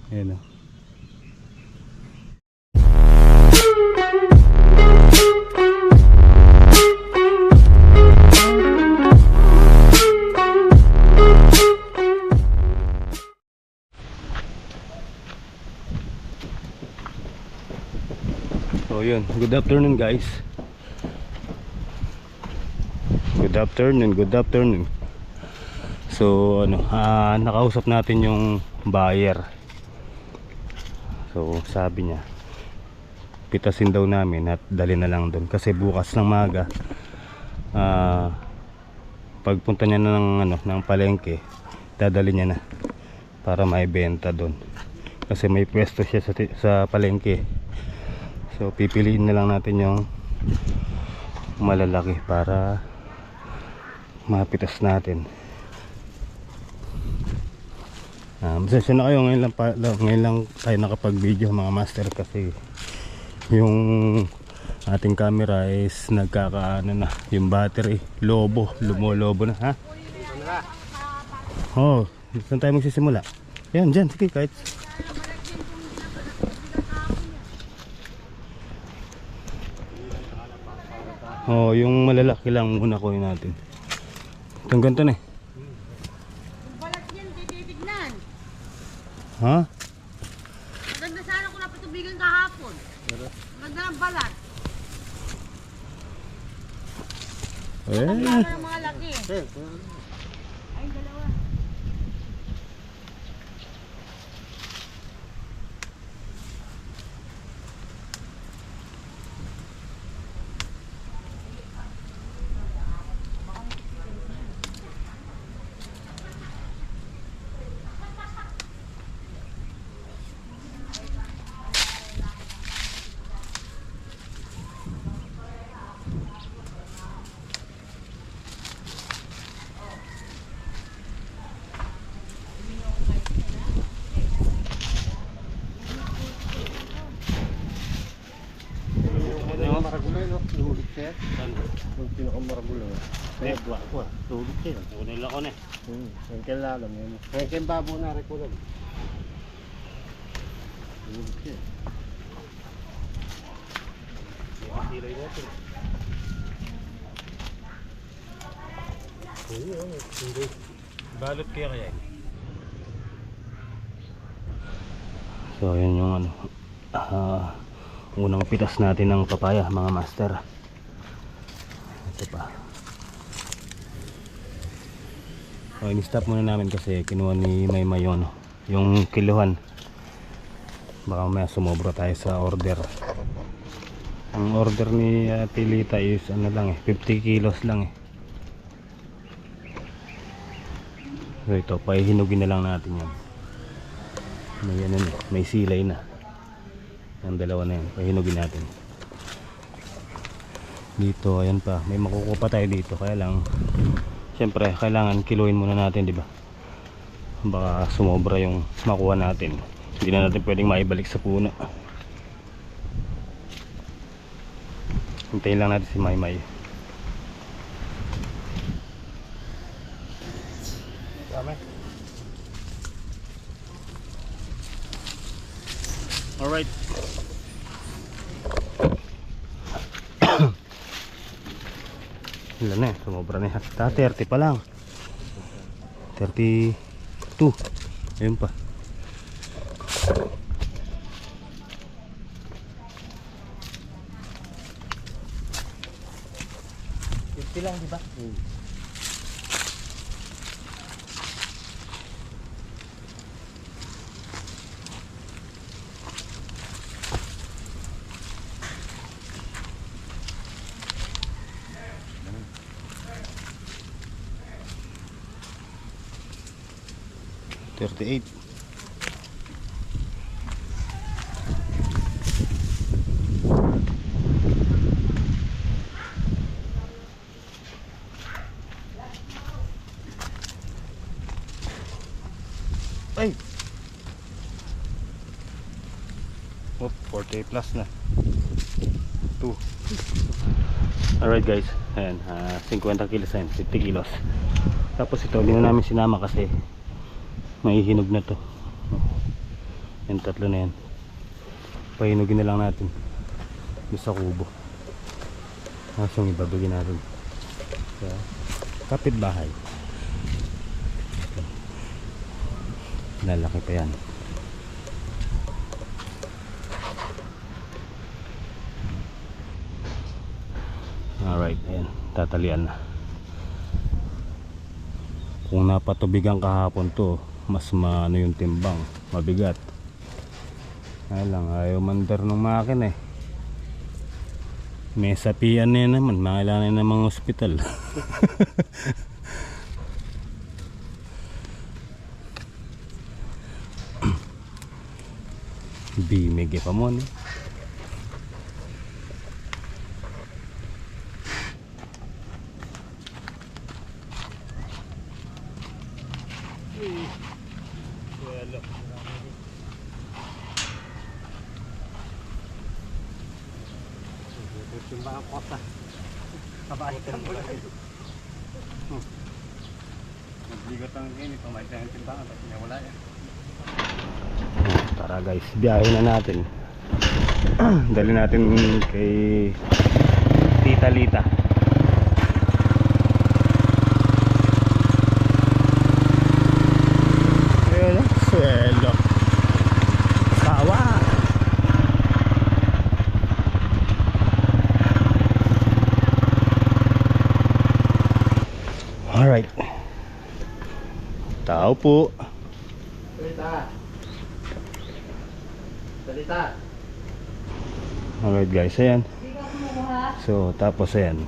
Ayan o. So yun, good afternoon guys. Good afternoon. So ano, nakausap natin yung buyer. So sabi niya pitasin daw namin at dali na lang doon kasi bukas ng maga pagpunta niya na ng palengke, dadali niya na para maibenta doon kasi may pwesto siya sa palengke. So pipiliin na lang natin yung malalaki para mapitas natin. Masasya na kayo, ngayon lang tayo nakapag-video mga master kasi yung ating camera is nagkakaano na, yung battery lumolobo na ha. Oh, saan tayo magsisimula? Yan, dyan, sige kahit. Oh, yung malalaki lang muna kunin natin. Itong ganito na eh. Balat yan, tititignan. Ha? Maganda sana kung napatubigan kahapon. Maganda ang balat. Ang balat ng mga laki. Ay, dalawa. Maragulo, no? Lumulit siya. Yung pinakamaragulo. Eh, buwan ko ah. Tulog siya. Tunay lang ko na eh. Yung kailalam yun. Kaya kaya babo na rin ko lang. Lumulit siya. Silay natin. Hindi. Balot kaya. So ayan yung unang pitas natin ng papaya mga master. Ito pa. In-stop muna namin kasi kinuha ni Maymay yung kiluhan. Baka may sumobra tayo sa order. Ang order ni Tilita is ano lang 50 kilos lang eh. So ito, pahihinugin na lang natin yan. May silay na. Ang dalawa na yan, pahinugin natin. Dito, ayan pa, may makukuha pa tayo dito. Kaya lang, syempre, kailangan kiluin muna natin, di ba? Baka sumobra yung makuha natin. Hindi na natin pwedeng maibalik sa puno. Hintayin lang natin si Maymay. Alright. Ilan na eh, sumobra na yan. 30 pa lang. 32. Ayun pa. Lang, di ba? $38. Ay! Oh, 40 plus na. 2. Alright guys, ayan, 50 kilos yan, 50 kilos. Tapos ito, hindi na namin sinama kasi may hinog na to. Yung tatlo na yan. Pahinugin na lang natin doon sa kubo. Tapos yung ibabagin natin sa kapitbahay. Lalaki pa yan. Alright, ayan, tatalian na. Kung napatubigan kahapon to, mas maano yung timbang, mabigat. Ay lang, ayaw mandar ng makina eh. May sapian na naman, mangailangan na ng mga ospital. Bimigay pa mo, eh. Timbang ang kota. Kabahay ka mo lang. Nagligot ang gini, pamalit ang timbangan, tapos niya wala yan. Tara guys, biyahe na natin. Dali natin kay Tita Lita. Ayun, swelo. Sawa. Alright. Tao po. Salita! Salita! Alright guys, ayan. So, tapos ayan.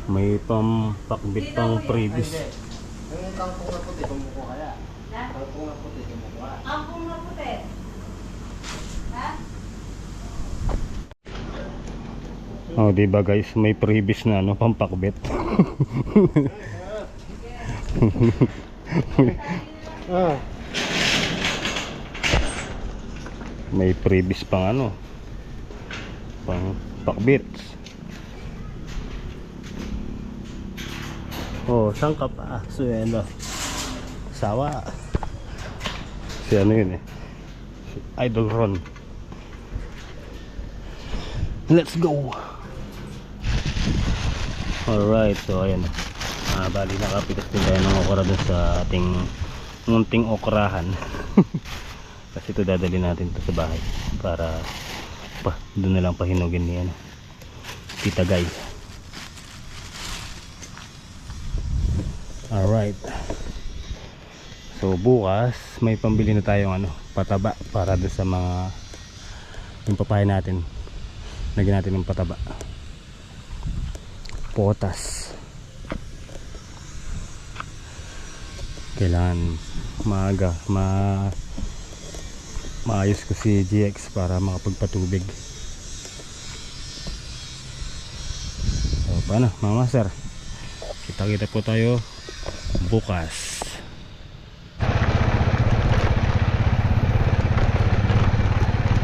May pampakbit pang previous. Yung tangpong na puti, tumuko kaya. Tangpong na puti, tumuko kaya. Ampong na puti. Ha? Oh, di ba guys, may previous na ano, pampakbit. Ah. May previous pang ano, pang pakbit. Oh, saan ka pa? Suelo. Sawa. Si ano yun eh, si Idol Ron. Let's go. Alright, so ayan. Bali nakapitas din tayo ng okra dun sa ating munting okrahan. Kasi ito dadali natin to sa bahay para doon na lang pahinugin ni ano, Tita Guy. Alright. So bukas may pambili na tayong ano, pataba para doon sa mga yung papaya natin. Lagyan natin ng pataba. Potas. Kailangan maaga maayos ko si GX para makapagpatubig. So paano mga master, kita-kita po tayo bukas.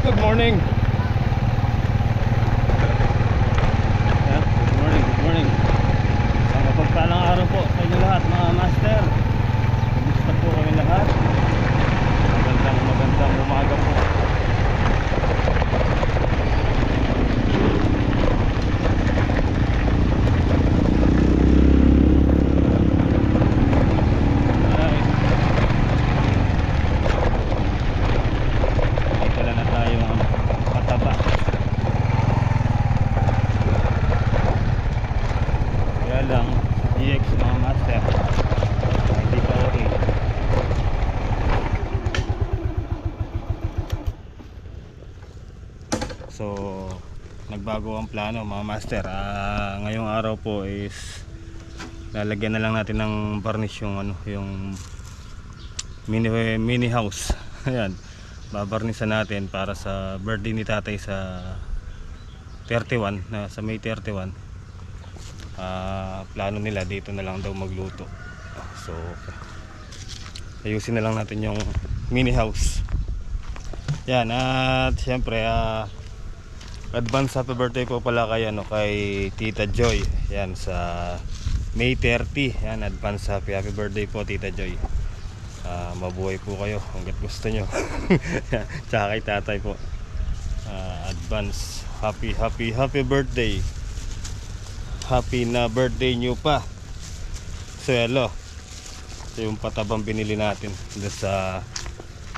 Good morning. Good morning. Ang mapagpalang araw po sa inyo lahat mga master. Kumusta po kami lahat? Magandang umaga po. Dito na tayo pataba. Kaya lang GX mga master hindi pa okay. So nagbago ang plano mga master. Ngayong araw po is lalagyan na lang natin ng varnish yung ano, yung mini house. Ayan, babarnisan natin para sa birthday ni tatay sa 31, sa May 31. Plano nila dito na lang daw magluto. So ayusin na lang natin yung mini house. Yan, at syempre advance happy birthday po pala kay ano, kay Tita Joy. Yan sa May 30. Yan, advance happy birthday po Tita Joy. Mabuhay po kayo hanggat gusto nyo. Tsaka kay tatay po, advance happy birthday. Happy na birthday nyo pa. So hello, ito yung patabang binili natin doon sa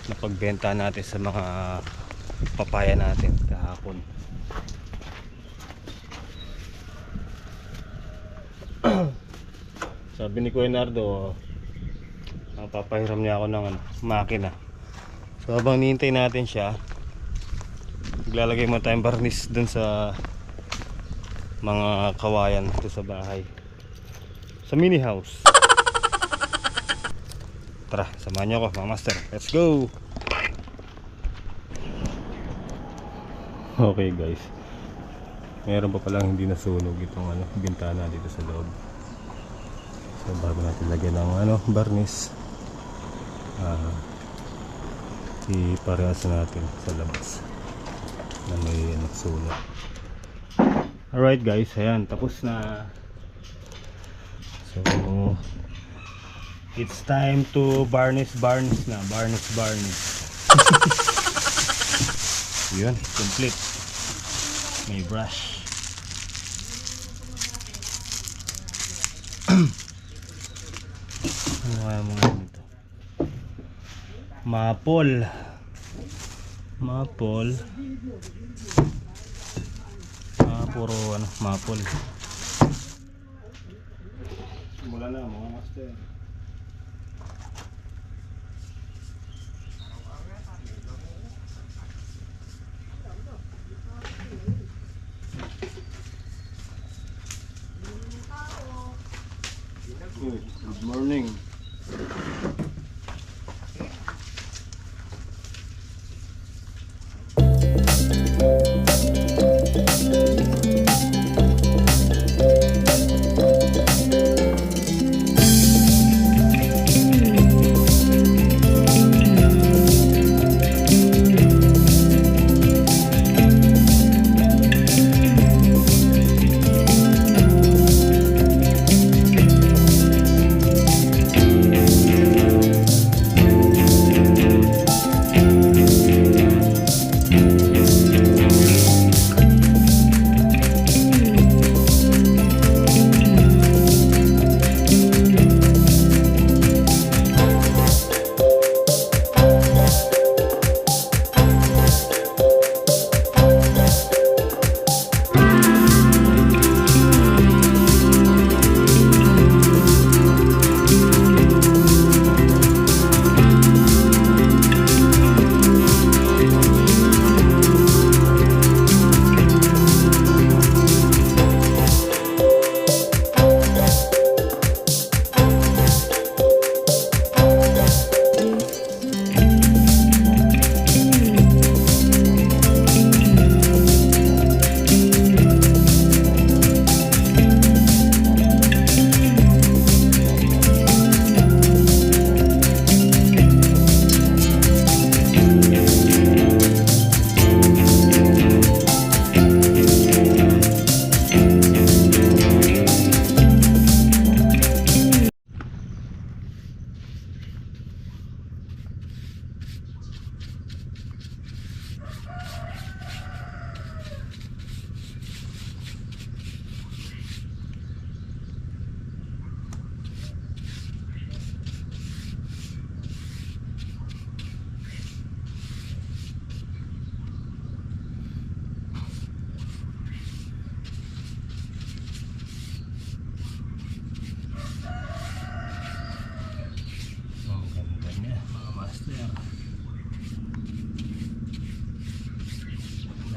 napagbenta natin sa mga papaya natin kahapon. Sabi ni Kuya Nardo, papahiram niya ako ng makina. So habang nihintay natin siya, maglalagay mo tayong barnis dun sa mga kawayan dito sa bahay, sa mini house. Tara, samahan niyo ako mga master, let's go. Okay guys, meron pa palang hindi nasunog itong bintana dito sa loob. So bago natin lagyan ng barnis, iparehas natin sa labas na may sunog. Alright guys, ayan, tapos na. So it's time to varnish na, varnish. Yun, complete. May brush. Ano kaya mga nito? Mapol. Puro mapol. Simula na mga master. Good morning.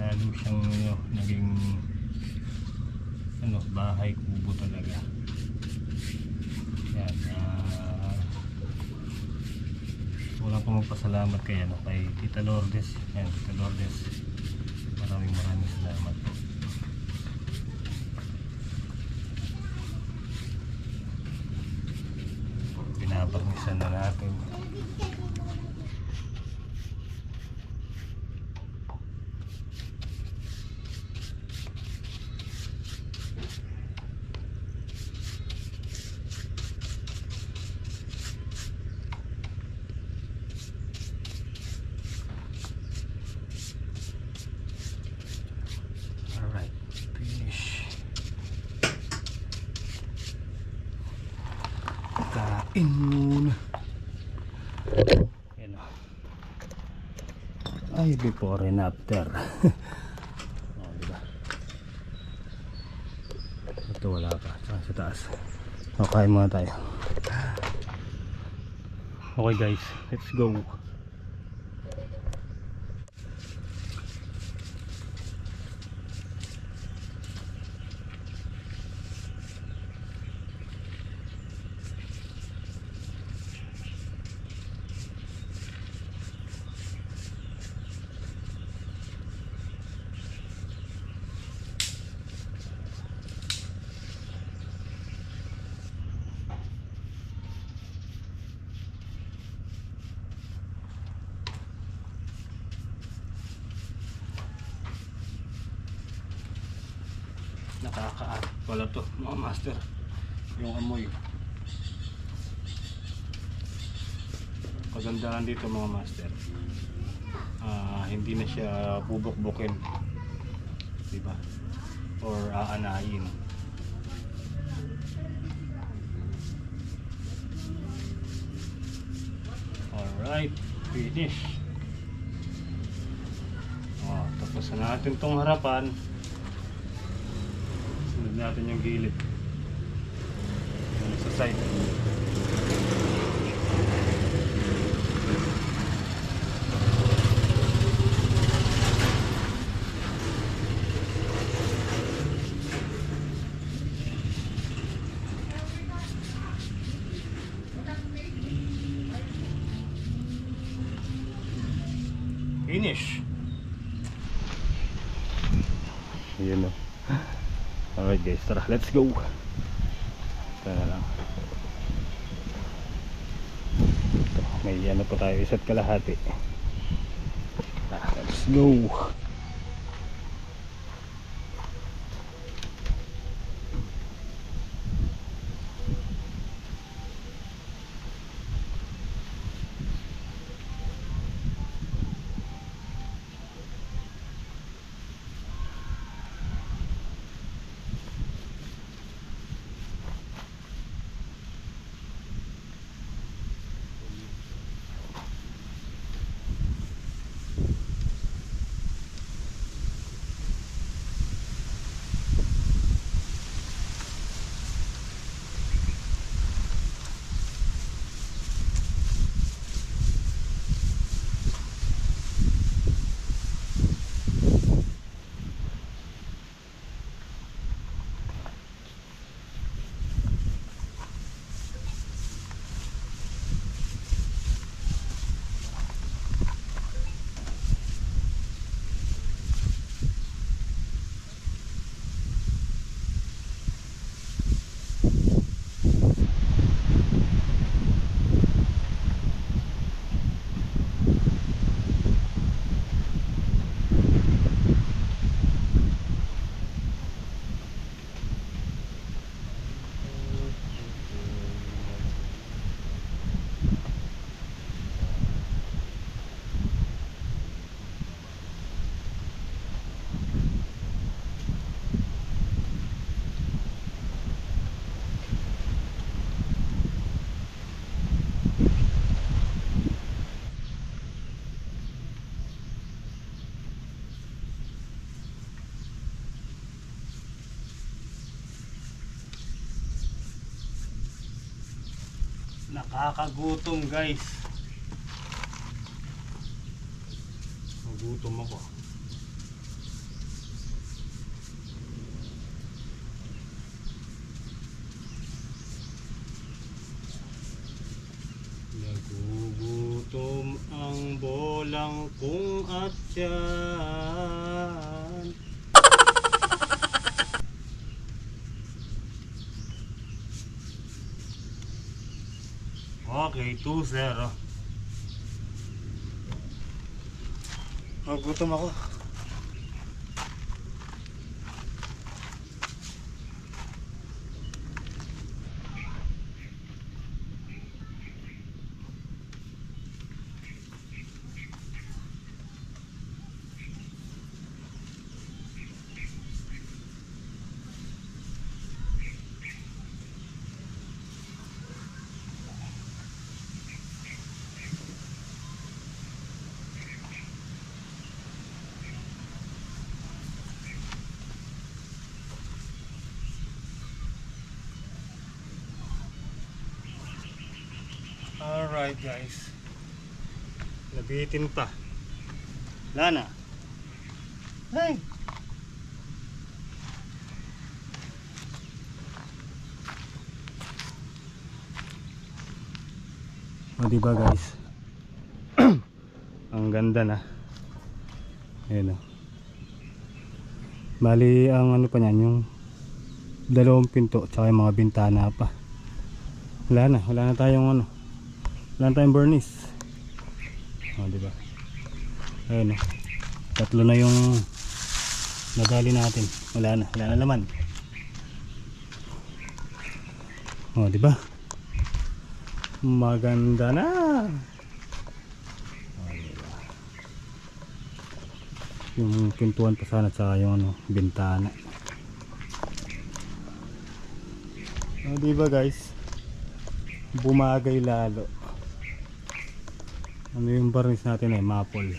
Lalo siyang naging bahay kubo talaga. Yan, wala ko magpasalamat kay Tita Lourdes. Yan, Tita Lourdes, maraming salamat po. Binabarnisan na natin. in muna. Yan o. Ay, before and after. O, diba? Ito wala pa. Saka sa taas. O, kain muna tayo. Okay guys, let's go. Nakakaat pala to mga master, yung amoy. Kagandahan dito mga master, hindi na siya bubukbukin, diba, or aanayin. Alright, finish. Tapos na natin tong harapan. Sunod natin yung gilid, yung sa side. Finish. Yun o. Alright guys, tara, let's go. Ito na lang. Ito, may ano pa tayo, isa't kalahati. Let's go. Nakakagutom guys. Nagutom ako. Nagugutom ang bolang kung at yan. Okay, 2-0. Nagutom ako. Alright guys. Nabitin pa. Lana. Hey. O diba guys? Ang ganda na. Ayan o. Bali ang ano pa niyan, yung dalawang pinto tsaka yung mga bintana pa. Wala na tayong ano. Wala na tayong burnice. O diba? Ayan o. Tatlo na yung nadali natin. Wala na laman. O diba? Maganda na. O diba? Yung pintuan pa sana tsaka yung ano, bintana. O diba guys? Bumagay lalo. Ano yung varnish natin eh, maple.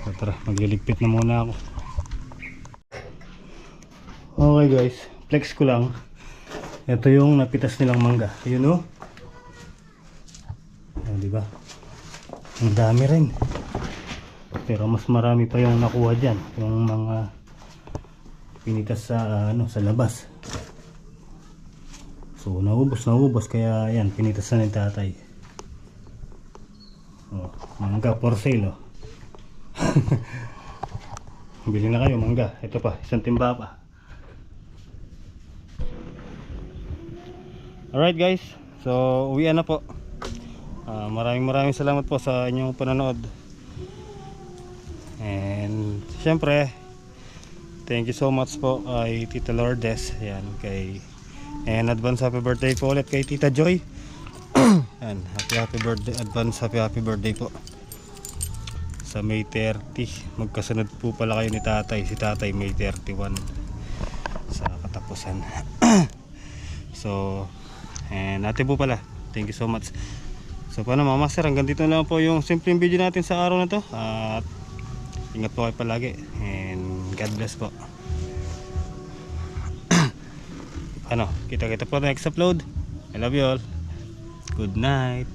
So tara, magliligpit na muna ako. Okay guys, flex ko lang. Ito yung napitas nilang mangga. Ayun o. Ayan, diba? Ang dami rin. Pero mas marami pa yung nakuha dyan. Yung mga pinitas sa, ano, sa labas. So naubos kaya yan, pinitas na ng tatay. Oh, mangga for sale oh. Bili na kayo mangga. Ito pa, isang timba pa. Alright guys, so uwian na po. Maraming salamat po sa inyong panonood. And syempre, thank you so much po kay Tita Lourdes. Yan, kay and advance happy birthday po ulit kay Tita Joy. And happy birthday, advance happy birthday po. Sa May 30, magkasunod po pala kayo ni tatay. Si tatay May 31 sa katapusan. So, and natin po pala, thank you so much. So paano mga master, hanggang dito na lang po yung simpleng video natin sa araw na to. At ingat po kayo palagi. And God bless po. Ano, kita po next upload. I love you all. Good night.